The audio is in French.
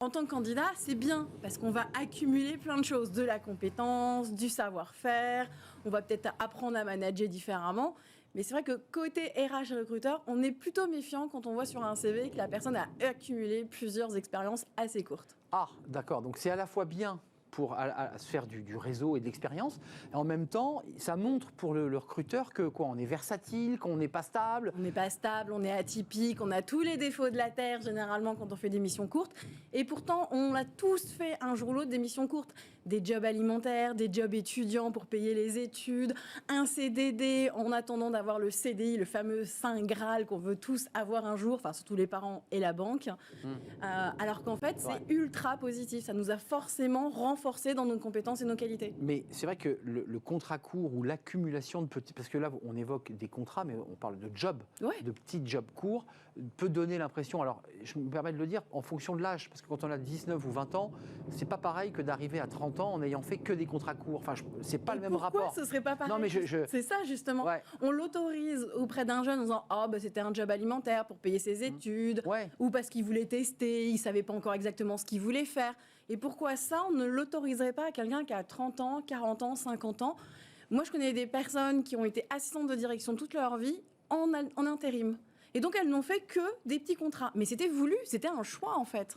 En tant que candidat, c'est bien parce qu'on va accumuler plein de choses, de la compétence, du savoir-faire, on va peut-être apprendre à manager différemment. Mais c'est vrai que côté RH et recruteur, on est plutôt méfiant quand on voit sur un CV que la personne a accumulé plusieurs expériences assez courtes. Ah, d'accord. Donc c'est à la fois bien pour se faire du réseau et de l'expérience, et en même temps, ça montre pour le recruteur que quoi, on est versatile, qu'on n'est pas stable. On n'est pas stable, on est atypique, on a tous les défauts de la Terre généralement quand on fait des missions courtes. Et pourtant, on a tous fait un jour ou l'autre des missions courtes. Des jobs alimentaires, des jobs étudiants pour payer les études, un CDD en attendant d'avoir le CDI, le fameux Saint Graal qu'on veut tous avoir un jour, enfin surtout les parents et la banque. Alors qu'en fait, c'est ultra positif. Ça nous a forcément renforcé dans nos compétences et nos qualités. Mais c'est vrai que le contrat court ou l'accumulation de petits... Parce que là, on évoque des contrats, mais on parle de jobs, de petits jobs courts, peut donner l'impression... Alors, je me permets de le dire, en fonction de l'âge, parce que quand on a 19 ou 20 ans, c'est pas pareil que d'arriver à 30 ans en ayant fait que des contrats courts. Enfin, c'est pas le même rapport. Pourquoi ce serait pas pareil? Non, mais c'est ça, justement. Ouais. On l'autorise auprès d'un jeune en disant « Ah, bah, c'était un job alimentaire pour payer ses études. Ou parce qu'il voulait tester, il savait pas encore exactement ce qu'il voulait faire. Et pourquoi ça, on ne l'autoriserait pas à quelqu'un qui a 30 ans, 40 ans, 50 ans? Moi, je connais des personnes qui ont été assistantes de direction toute leur vie en intérim. Et donc, elles n'ont fait que des petits contrats. Mais c'était voulu, c'était un choix, en fait.